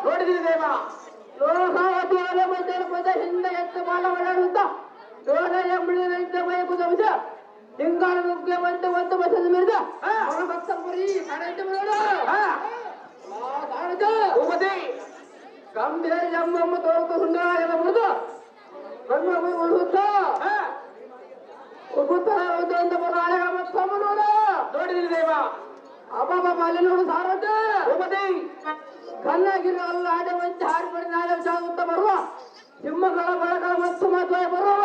ನೋಡಿದ್ದೀನಿ ದೇವ ಲೋಕಾವತಿಯ ಮಧ್ಯೆ ಹಿಂದೆ ಎತ್ತು ಬಾಲ ಓಡಾಡುತ್ತಾ ಲೋಣ ಎಂಬಳಿ ಬಯಕುದ ವಿಷ ಹಿಂಗಾಳ ನುಗ್ಗೆ ಒಂದು ಬಸದ ಮಿರಿದ ಭಕ್ತಪುರಿ ಕಡೆದು ಗಂಭೀರ ಜಮ್ಮಮ್ಮ ತೋರ್ತು ಸುಂದರ ಮುರಿದು ಕಣ್ಣು ಉಳುತ್ತಾ ಉಗುತ್ತ ಬರಾಳ ಮತ್ತೊಮ್ಮ ನೋಡಿದ್ದೀನಿ ದೇವ ಅಬ್ಬಬ್ಬ ಅಲ್ಲಿ ನೋಡು ಸಾರದ ಕಲ್ಲಾಗಿರೋ ಅಲ್ಲ ಆಡವಂತೆ ಹಾರಿಪಡಿ ನಾಳೆ ಸಾಗುತ್ತಾ ಬರುವ ಸಿಂಹಗಳ ಬಳಗ ಮತ್ತು ಮದುವೆ ಬರುವ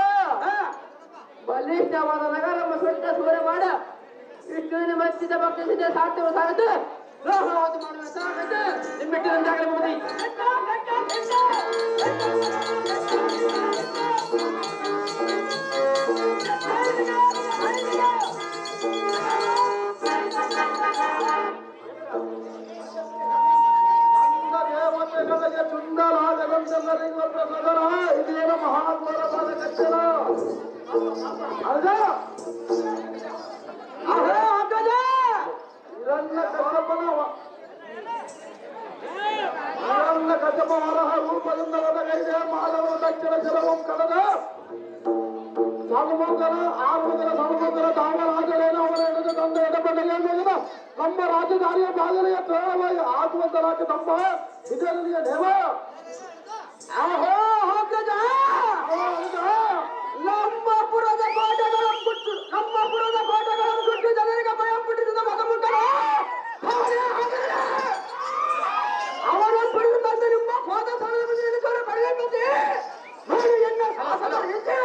ಬಲಿಷ್ಠವಾದ ನಗರ ಸುಟ್ಟ ಸೂರ್ಯ ಮಾಡ ವಿಷ್ಣುವಿನ ಮಚ್ಚಿದ ಭಕ್ತಿಸಿದ ಸಾಧ್ಯ ಸಾರದು ಲೋಹವಾದ ಮಾಡುವ ಸಾಗದು ನಿಮ್ಮಿಟ್ಟಿದಂತಾಗಲಿ ಮುಗಿ ಚುಂಡಲಾಗದಂತೆಲ್ಲರಿಗೊಬ್ಬರ ಇದೇನು ಮಹಾಘೋರವಾದ ಕಚ್ಚರ ಇದನ್ನ ಕಚ್ಚಪ ವರಹ ರೂಪದಿಂದ ಒದಗೈದೆ ಮಾನವ ದಕ್ಷಿಣ ಜಲವಂ ಕಡದ ಸಾಲುಮಂಗಲ ಆರುಮಂಗಲ ಸಾಲುಮಂಗಲ ದಾವರಾಜರೇನ ಅವರ ಎಡದ ತಂದೆ ಎಡಬಂಡೆಗೆ ನಮ್ಮ ರಾಜಧಾನಿಯ ಬಾಗಿಲಿಗೆ ತೇಳವಾಗಿ ಆಗುವಂತ ರಾಜ್ಯ ತಮ್ಮ ಇದರಲ್ಲಿಯ ದೇವ ಆಹೋ ಹೋಗದ ನಮ್ಮಪುರದ ಕೋಟೆಗಳನ್ನು ಸುಟ್ಟು ಜನರಿಗೆ ಭಯ ಪುಟ್ಟಿಸಿದ ಮಗಮುಖರು ಅವರ ಪಡೆದು ಬಂದು ನಿಮ್ಮ ಹೋದ ಸ್ಥಳದ ಪಡೆಯಬೇಕು ನೋಡಿ ಎನ್ನ ಶಾಸನ ರೀತಿ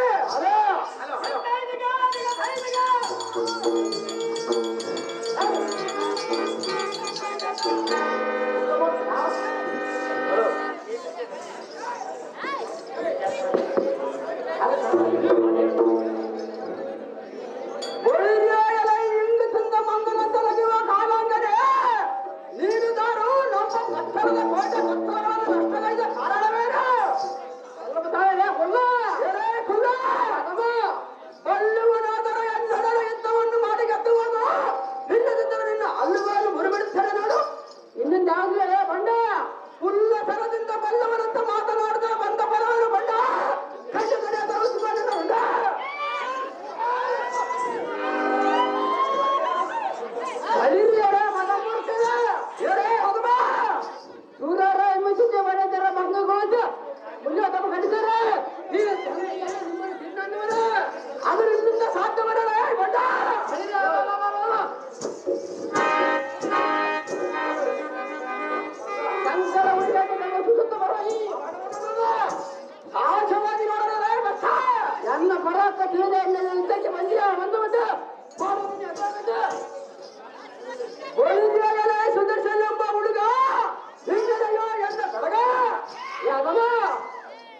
ಸುದರ್ಶನ ಎಂಬ ಹುಡುಗ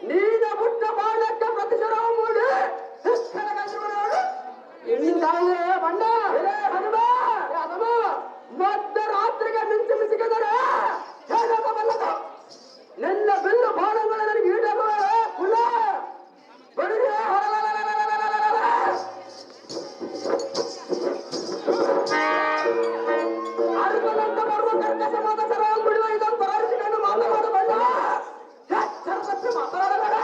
ನೀನ ಪುಟ್ಟ ಬಾಣಕ್ಕೆ ಪ್ರತಿಶರ ಮೂಡಿ ಬಂಡ ಮಧ್ಯರಾತ್ರಿಗೆ ಮಿಂಚು ಮಿಸಿದರೆ ಹೇಳಬಲ್ಲದ ನನ್ನ ಬಿಲ್ಲು ಬಾಣಗಳು ನನಗೆ ಈಡಾಗುವ ಕುಲ ಬಡಿಗೆ ಅರ್ಬನಂತ ಬರುವ ಕರ್ಕಶ ಮಾತಸರ ಬಿಡುವ ಇದನ್ನು ಬರಾರಿಸಿಕೊಂಡು ಮಾತನಾಡಬೇಡ ಎಚ್ಚರಕ್ಕೆ ಮಾತನಾಡಬೇಡ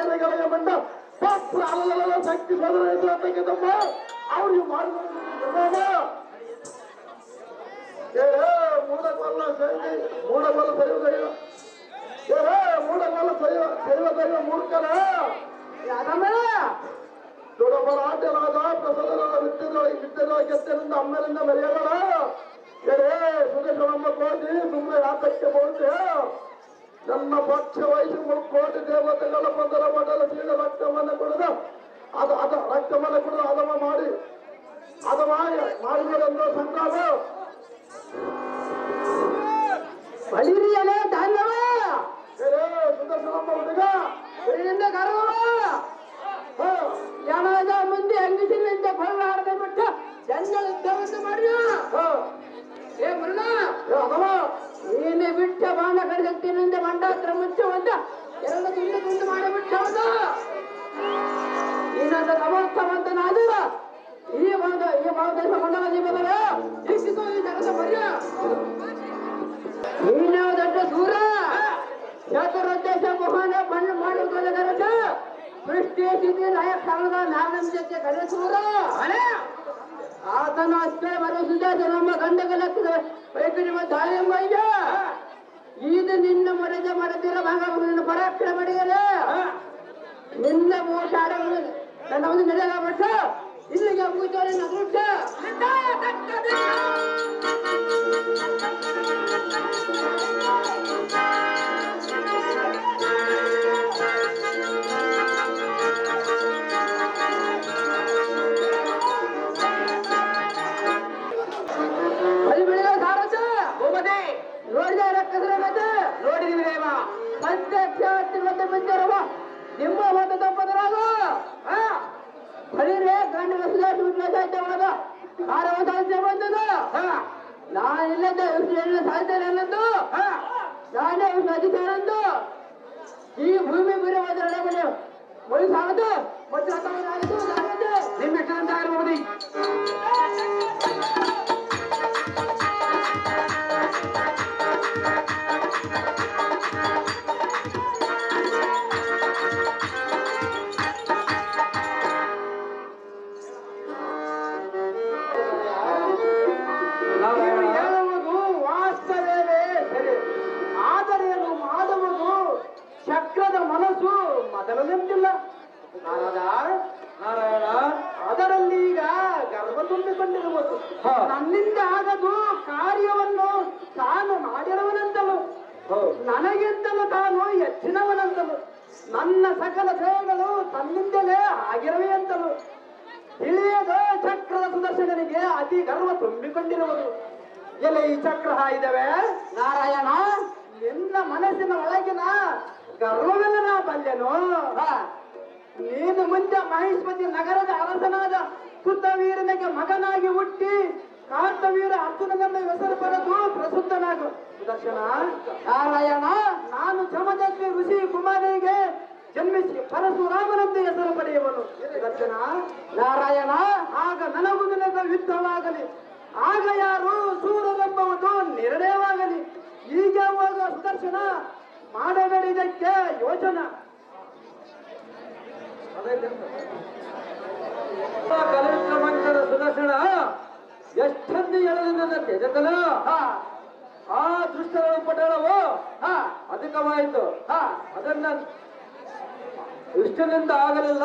ಸೇನೆಗಳಿಗೆ ಬಂದ ಪ್ರಾಣಗಳ ಶಕ್ತಿ ಸೋದರ ಎದುರಾತಕ್ಕೆ ತಮ್ಮ ಅವ್ರಿಗೆ ಮಾಡಿದ ಮೂಡಗೊಲ್ಲ ಸೈವ ಮೂಡಗೊಲ್ಲ ಸೈವ ದೈವ ಮೂರ್ಖರ ದೊಡ್ಡಬ್ಬರ ಆಟರಾದ ಪ್ರಸಾದದ ವಿದ್ಯೆಗಳ ಗೆದ್ದರಿಂದ ಅಮ್ಮನಿಂದ ಮೆರೆಯಬೇಡ ಸುದೇಶನಮ್ಮ ಕೋಟಿ ಸುಮ್ಮನೆ ಯಾತಕ್ಕೆ ಬೋlte ನನ್ನ ಪಕ್ಷ ವಹಿಸಿ ಕೋಟಿ ದೇವತೆಗಳ ಬಂದರ ಮಂಡಲ ಸೀಳ ರಕ್ತವನ್ನು ಕೊಡದ ಅದು ರಕ್ತವನ್ನು ಕೊಡದ ಅದಮ ಮಾಡಿ ಮಾಡಿದರೆಂದು ಸಂಗ್ರಾಮ ಬಳಿರಿಯಲೇ ಧಾನ್ಯವ ಸುದರ್ಶನಮ್ಮ ಹುಡುಗ ಹುಡುಗಿಂದ ಗರ್ವವ ಯಾವಾಗ ಮುಂದೆ ಅಂಗಿಸಿನಿಂದ ಕೊಳ್ಳಾಡದೆ ಬಿಟ್ಟು ಜಂಗಲ್ ಇದ್ದವಂತೆ ಮಾಡಿಯ ಏ ಮುರುಳ ನೀನೆ ಬಿಟ್ಟ ಬಾಣ ಕಡಿದಕ್ತಿನಿಂದ ಮಂಡಾತ್ರ ಮುಚ್ಚುವಂತ ಎರಡು ತುಂಡು ಮಾಡಿಬಿಟ್ಟವನು ನೀನಂತ ಸಮರ್ಥವಂತನಾದ ಈ ಭಾರತ ಮಂಡಲ ಜೀವನ ಇಕ್ಕಿತು ಈ ಜಗದ ಮರ್ಯ ನೀನು ದೊಡ್ಡ ಸೂರ ಚತುರ್ದೇಶ ಮೋಹನ ಬಣ್ಣ ಮಾಡುವುದರ ಗರಜ ಸೃಷ್ಟಿ ಸ್ಥಿತಿ ಲಯ ಕಾಲದ ನಾಗಂಶಕ್ಕೆ ಕರೆಸೂರ ಆತನ ಅಷ್ಟೇ ಬರೆಸಿದ ನಮ್ಮ ಗಂಡಗಲಕ್ಕಿದ ವೈಕರಿಮ ದಾಳಿಂಬಯ್ಯ ಇದು ನಿನ್ನ ಮರೆದ ಮರೆದಿರ ಭಾಗವನ್ನು ಪರಾಕ್ಷರ ಮಾಡಿದರೆ ನಿನ್ನ ಮೂಟಾಡಗಳು ನನ್ನ ಒಂದು ನಡೆಯಲಾಗ್ಬಿಟ್ಟು ಇಲ್ಲಿಗೆ ಮುಗಿದವರೆ ನಗುಟ್ಟ ನೋಡಿದೀವಿ ನಿಮ್ಮ ಒಂದು ತಪ್ಪದರಾಗ ಬರೀರೇ ಗಂಡ ಸಾಹಿತ್ಯ ಒಳಗ ಕಾರವ ಸಾಹಿತ್ಯ ಬಂದದ ನಾನಿಲ್ಲದ ಸಾಹಿತ್ಯ ಅನ್ನದ್ದು ನಾನೇ ಅಧಿಕಾರಂದು ಈ ಭೂಮಿ ಬರೀ ಹೋದ್ರೆ ಮಳಿ ಸಾಗದು ಮತ್ತು ನಿಮ್ಮಿಟ್ಟಂತ ಆಗಿರ್ಬೋದು ಚಕ್ರದ ಮನಸ್ಸು ಮೊದಲನೆಂತಿಲ್ಲ ನಾರಾಯಣ ಅದರಲ್ಲಿ ಈಗ ಗರ್ವ ತುಂಬಿಕೊಂಡಿರುವುದು ನನ್ನಿಂದ ಆಗದು ಕಾರ್ಯವನ್ನು ತಾನು ಮಾಡಿರುವನೆಂತಲೂ ನನಗಿಂತಲೂ ತಾನು ಹೆಚ್ಚಿನವನೆಂತಲೂ ನನ್ನ ಸಕಲ ಸೇವೆಗಳು ತನ್ನಿಂದಲೇ ಆಗಿರುವೆ ಅಂತಲೂ ತಿಳಿಯದ ಚಕ್ರದ ಸುದರ್ಶನನಿಗೆ ಅತಿ ಗರ್ವ ತುಂಬಿಕೊಂಡಿರುವುದು. ಎಲ್ಲ ಈ ಚಕ್ರ ಇದ್ದಾವೆ ನಾರಾಯಣ ನಿನ್ನ ಮನಸ್ಸಿನ ಒಳಗಿನ ಗರ್ವವೆಲ್ಲ ನಾ ಬಲ್ಲೆನು. ನೀನು ಮುಂದೆ ಮಹೇಶ್ವತಿ ನಗರದ ಅರಸನಾದ ಕೃತವೀರನಿಗೆ ಮಗನಾಗಿ ಹುಟ್ಟಿ ಕಾರ್ತವೀರ ಅರ್ಜುನನನ್ನು ಹೆಸರು ಪಡೆದು ಪ್ರಸಿದ್ಧನಾಗು ಸುದರ್ಶನ. ನಾರಾಯಣ ನಾನು ಜಮದಗ್ನಿ ಋಷಿ ಕುಮಾರಿಗೆ ಜನ್ಮಿಸಿ ಪರಶುರಾಮನೆಂದು ಹೆಸರು ಪಡೆಯುವನು ಸುದರ್ಶನ. ನಾರಾಯಣ ಆಗ ನನಗೂ ನಿನಗ ಯುದ್ಧವಾಗಲಿ, ಆಗ ಯಾರು ಸೂರರೆಂಬುವುದು ನಿರ್ಣಯವಾಗಲಿ. ಈಗ ಹೋಗ ಸುದರ್ಶನ, ಮಾಡಬೇಡಿದಕ್ಕೆ ಯೋಚನಾ ಕಲಿತ ಸುದರ್ಶನ ಎಷ್ಟೊಂದು ಎಳೆದ ತೆಗೆದಲ ಆ ದುಷ್ಟರ ಪಟಳವು ಅಧಿಕವಾಯಿತು. ಅದನ್ನ ವಿಷ್ಣುವಿನಿಂದ ಆಗಲಿಲ್ಲ.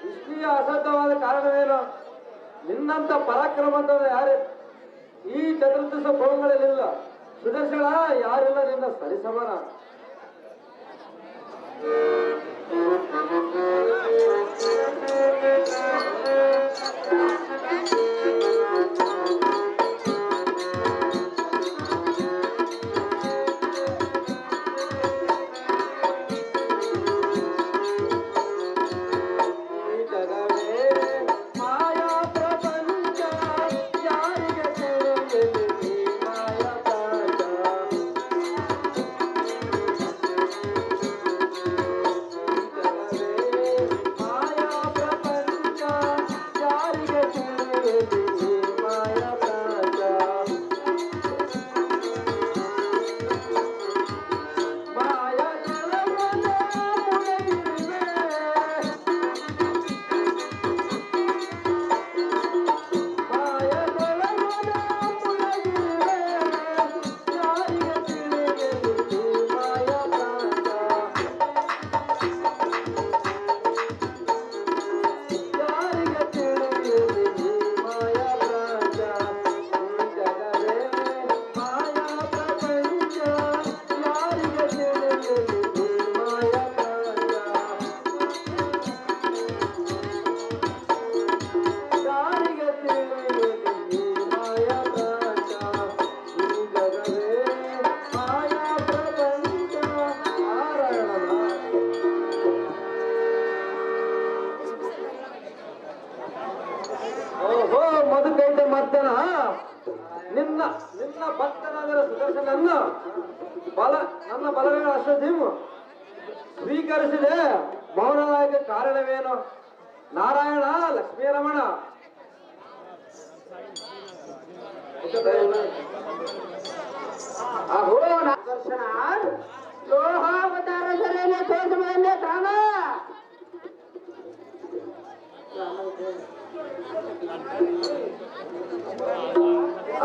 ವಿಷ್ಣುವಿಯ ಅಸಾಧ್ಯವಾದ ಕಾರಣವೇನು? ನಿನ್ನಂತ ಪರಾಕ್ರಮಂತವರು ಯಾರು ಈ ಚತುರ್ದಶ ಭೋಗಗಳಲ್ಲಿಲ್ಲ. ಸುದರ್ಶನ ಯಾರಿಲ್ಲ ನಿನ್ನ ಸರಿಸಮಾನ. ಪಾರ್ಶ್ವಧೀಮು ಸ್ವೀಕರಿಸಿದೆ ಮೌನನಾಯಕ ಕಾರಣವೇನು? ನಾರಾಯಣ ಲಕ್ಷ್ಮೀರಮಣ ಅಹೋ ದರ್ಶನ ಲೋಹಾವತಾರ ಸರೇನೆ ತೋರಿಸುವುದನ್ನೇ ಕಾಣ.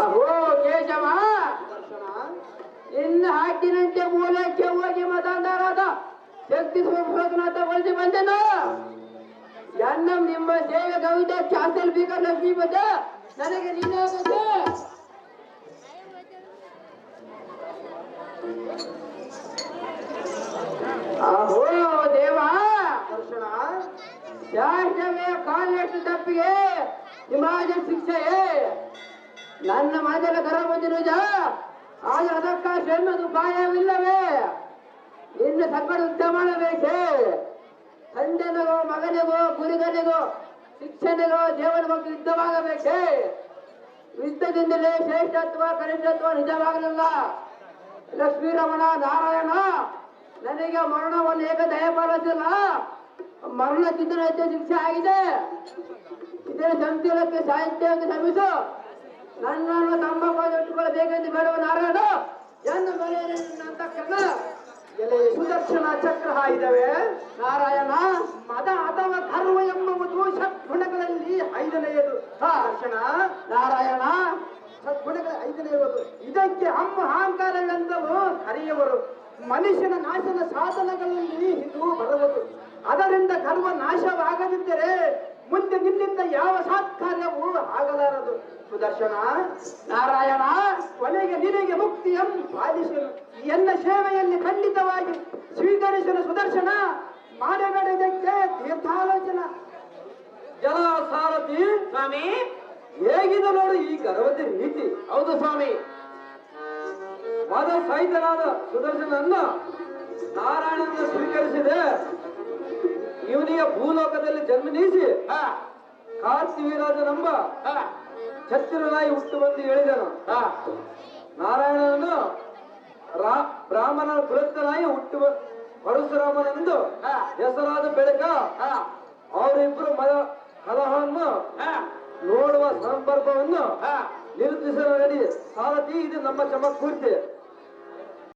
ಅಹೋ ಕೇಶವ ನಿನ್ನ ಹಾಕಿನಂತೆ ಮೂಲಕ್ಕೆ ಹೋಗಿ ಮತಾಂಧರಾದ ಶಕ್ತಿ ಸ್ವರೂಪನ ತಗೊಳ್ಳಿ ಬಂದೆನು. ಎನ್ನಂ ನಿಮ್ಮ ಸೇವೆ ಕವಿತೆ ಚಾಸಲ್ ಬೀಗ ಲಕ್ಷ್ಮೀ ಬದ್ದ ನನಗೆ ನೀನಾಗುತ್ತೆ. ಅಹೋ ದೇವ ದರ್ಶನ ಶಾಸ್ತ್ರವೇ ಕಾಲೆಷ್ಟು ತಪ್ಪಿಗೆ ನಿಮಾಜ ಶಿಕ್ಷೆಯೇ ನನ್ನ ಮಾಜಲ ಕರ ಬಂದಿರುವುದ ಆದ್ರೆ ಅದಕ್ಕಾಶ ಎನ್ನುವುದು ಉಪಾಯವಿಲ್ಲವೇ? ನಿನ್ನ ಸಂಕಟ ಯುದ್ಧ ಮಾಡಬೇಕೆ? ತಂದೆನಿಗೋ ಮಗನಿಗೋ ಗುರುಗನಿಗೋ ಶಿಕ್ಷಣಿಗೋ ದೇವನ ಬಗ್ಗೆ ಯುದ್ಧವಾಗಬೇಕೆ? ಯುದ್ಧದಿಂದಲೇ ಶ್ರೇಷ್ಠತ್ವ ಕನಿಷ್ಠತ್ವ ನಿಜವಾಗಲಿಲ್ಲ. ಲಕ್ಷ್ಮೀರಮಣ ನಾರಾಯಣ ನನಗೆ ಮರಣವನ್ನು ಏಕ ದಯಪಾಲಿಸಿಲ್ಲ. ಮರಣ ಚಿಂತನೆ ಶಿಕ್ಷೆ ಆಗಿದೆ. ಇದರ ಸಂತಿಲಕ್ಕೆ ಸಾಹಿತ್ಯ ಎಂದು ಶ್ರಮಿಸು. ನನ್ನನ್ನು ತಮ್ಮ ಇಟ್ಟುಕೊಳ್ಳಬೇಕೆಂದು ಬೇಡುವ ನಾರಾಯಣ ಎಂದು ಅಂತಕ್ಕಂಥ ಸುದರ್ಶನ ಚಕ್ರ ಇದ್ದಾವೆ. ನಾರಾಯಣ ಮದ ಅಥವಾ ಗರ್ವ ಎಂಬುದು ಸದ್ಗುಣಗಳಲ್ಲಿ 5ನೆಯದು. ದರ್ಶನ ನಾರಾಯಣ ಸದ್ಗುಣಗಳ 5ನೆಯದು. ಇದಕ್ಕೆ ಅಹಂಕಾರಗಳೆಂದವು ಕರೆಯುವರು. ಮನುಷ್ಯನ ನಾಶನ ಸಾಧನಗಳಲ್ಲಿ ಇದು ಬರುವುದು. ಅದರಿಂದ ಗರ್ವ ನಾಶವಾಗದಿದ್ದರೆ ಮುಂದೆ ನಿನ್ನಿಂದ ಯಾವ ಸತ್ಕಾರ್ಯವೂ ಆಗಲಾರದು. ಸುದರ್ಶನ ನಾರಾಯಣ ಕೊನೆಗೆ ನಿನಗೆ ಮುಕ್ತಿಯನ್ನು ಪಾಲಿಸಲು ಎನ್ನ ಸೇವೆಯಲ್ಲಿ ಖಂಡಿತವಾಗಿ ಸ್ವೀಕರಿಸಲು ಸುದರ್ಶನ ಮಾಡಬೇಡದಕ್ಕೆ ತೀರ್ಥಾಲೋಚನ. ಜಲ ಸಾರಥಿ ಸ್ವಾಮಿ ಹೇಗಿದೆ ನೋಡು ಈ ಗರ್ವದ ರೀತಿ. ಹೌದು ಸ್ವಾಮಿ. ಮದ ಸಹಿತನಾದ ಸುದರ್ಶನನ್ನು ನಾರಾಯಣನ ಸ್ವೀಕರಿಸಿದೆ. ಇವನಿಗೆ ಭೂಲೋಕದಲ್ಲಿ ಜನ್ಮನೀಸಿ ಕಾರ್ತಿವೀರಾಜನೆಂಬ ಛತ್ರನಾಯಿ ಹುಟ್ಟು ಬಂದು ಹೇಳಿದನು. ನಾರಾಯಣನನ್ನು ಬ್ರಾಹ್ಮಣನ ಕುಲತ್ತನಾಯಿ ಹುಟ್ಟು ಪರಶುರಾಮನೆಂದು ಹೆಸರಾದ ಬೆಳಕ ಅವರಿಬ್ಬರು ಮದ ಕಲಹವನ್ನು ನೋಡುವ ಸಂದರ್ಭವನ್ನು ನಿರೂಪಿಸಲು ನಡಿ. ಸಾರಥಿ ಇದು ನಮ್ಮ ಚಮತ್ಕೀರ್ತಿ.